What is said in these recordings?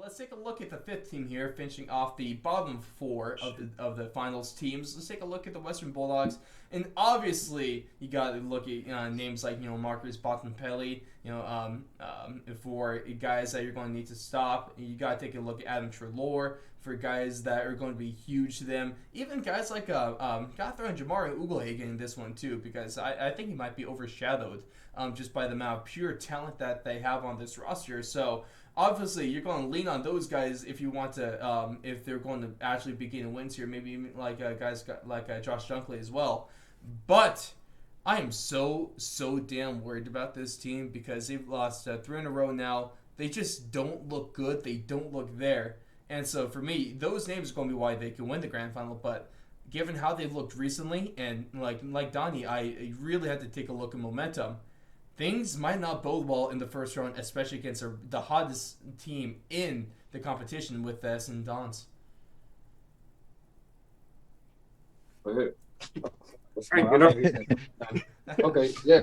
let's take a look at the fifth team here, finishing off the bottom four of the finals teams. Let's take a look at the Western Bulldogs, and obviously you got to look at names like Marcus Bontempelli. For guys that you're going to need to stop, you got to take a look at Adam Treloar for guys that are going to be huge to them. Even guys like got to throw in Jamari Ugelhagen in this one too, because I think he might be overshadowed just by the amount of pure talent that they have on this roster. So obviously, you're going to lean on those guys if you want to, if they're going to actually be getting wins here. Maybe even like guys like Josh Dunkley as well. But I am so damn worried about this team because they've lost 3 in a row now. They just don't look good. They don't look there. And so for me, those names are going to be why they can win the grand final. But given how they've looked recently, and like Donnie, I really had to take a look at momentum. Things might not bode well in the first round, especially against the hottest team in the competition with the Essendon Dons. Okay. Okay, yeah.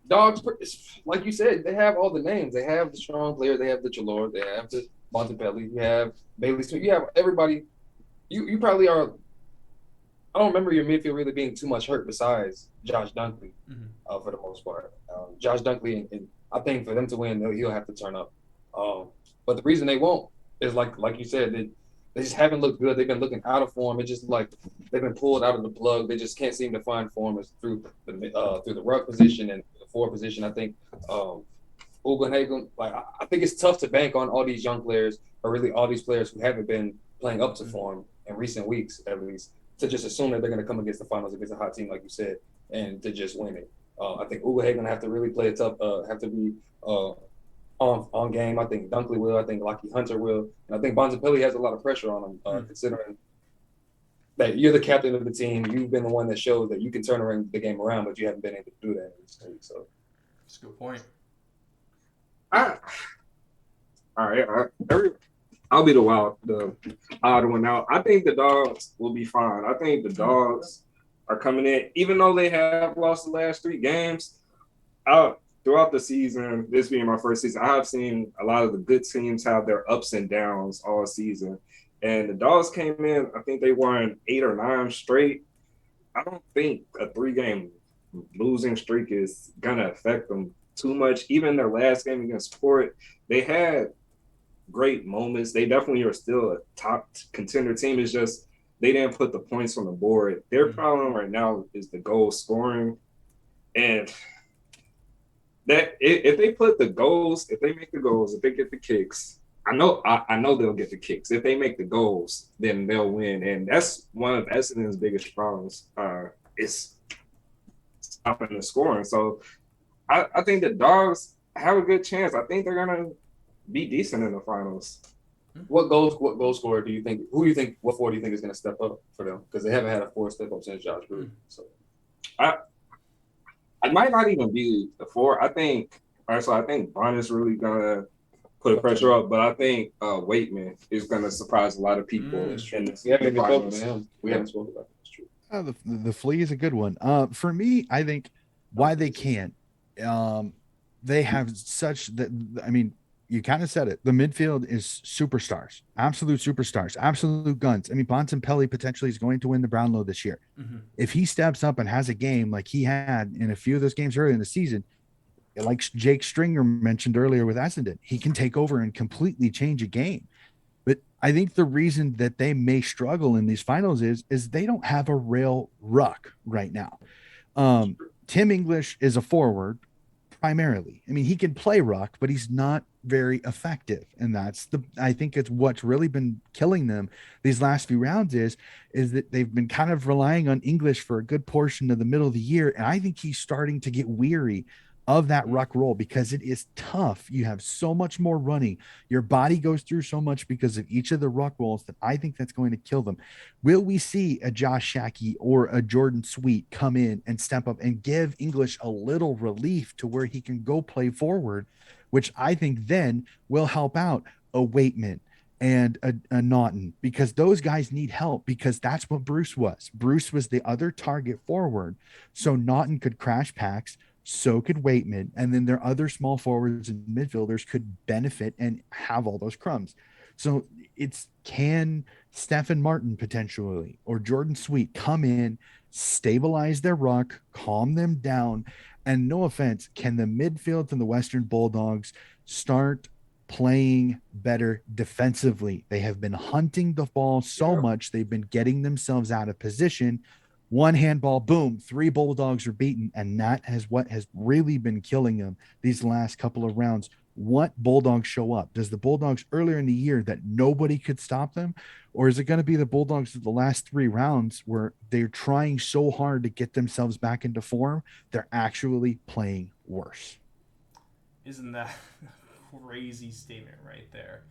Dogs, like you said, they have all the names. They have the strong player. They have the Jalor. They have the Bontempelli. You have Bailey Smith. You have everybody. You probably are. I don't remember your midfield really being too much hurt besides Josh Dunkley, for the most part. Josh Dunkley, and I think for them to win, he'll have to turn up. But the reason they won't is like you said, they just haven't looked good. They've been looking out of form. It's just like they've been pulled out of the plug. They just can't seem to find form through the ruck position and the forward position. I think Ugelhagen, I think it's tough to bank on all these young players, or really all these players who haven't been playing up to form in recent weeks, at least, to just assume that they're going to come against the finals against a hot team, like you said, and to just win it. I think Ugelhagen have to really play it tough, have to be on game. I think Dunkley will. I think Lockie Hunter will. And I think Bontempelli has a lot of pressure on him, considering that you're the captain of the team. You've been the one that showed that you can turn the game around, but you haven't been able to do that recently. So that's a good point. All right. I'll be the odd one out. I think the Dogs will be fine. I think the Dogs are coming in, even though they have lost the last 3 games. Throughout the season, this being my first season, I have seen a lot of the good teams have their ups and downs all season. And the Dogs came in, I think they won 8 or 9 straight. I don't think a 3-game losing streak is going to affect them too much. Even their last game against Port, they had great moments. They definitely are still a top contender team. It's just they didn't put the points on the board. Their problem right now is the goal scoring. And that if they put the goals, if they make the goals, if they get the kicks, I know they'll get the kicks. If they make the goals, then they'll win. And that's one of Essendon's biggest problems. Is stopping the scoring. So I think the Dogs have a good chance. I think they're gonna be decent in the finals. What goal scorer do you think? What forward do you think is going to step up for them? Because they haven't had a forward step up since Josh Gruden. So I might not even be the 4. I think Bron is really gonna put pressure up, but I think Waitman is gonna surprise a lot of people. We haven't even spoken to him. We haven't spoken about that. That's true. The flea is a good one. For me, I think why they can't. They have such that. I mean, you kind of said it. The midfield is superstars, absolute superstars, absolute guns. I mean, Bontempelli potentially is going to win the Brownlow this year. If he steps up and has a game like he had in a few of those games early in the season, like Jake Stringer mentioned earlier with Essendon, he can take over and completely change a game. But I think the reason that they may struggle in these finals is they don't have a real ruck right now. Tim English is a forward primarily. I mean, he can play ruck, but he's not very effective. And I think it's what's really been killing them these last few rounds is that they've been kind of relying on English for a good portion of the middle of the year. And I think he's starting to get weary of that ruck role because it is tough. You have so much more running. Your body goes through so much because of each of the ruck roles that I think that's going to kill them. Will we see a Josh Shackey or a Jordan Sweet come in and step up and give English a little relief to where he can go play forward, which I think then will help out a Waitman and a Naughton, because those guys need help, because that's what Bruce was. Bruce was the other target forward. So Naughton could crash packs. So could Waitman, and then their other small forwards and midfielders could benefit and have all those crumbs. So it's can Stephen Martin potentially or Jordan Sweet come in, stabilize their ruck, calm them down, and no offense, can the midfield from the Western Bulldogs start playing better defensively? They have been hunting the ball so much, they've been getting themselves out of position. One handball, boom, 3 Bulldogs are beaten. And that has what has really been killing them these last couple of rounds. What Bulldogs show up? Does the Bulldogs earlier in the year that nobody could stop them? Or is it going to be the Bulldogs of the last 3 rounds where they're trying so hard to get themselves back into form? They're actually playing worse. Isn't that a crazy statement right there?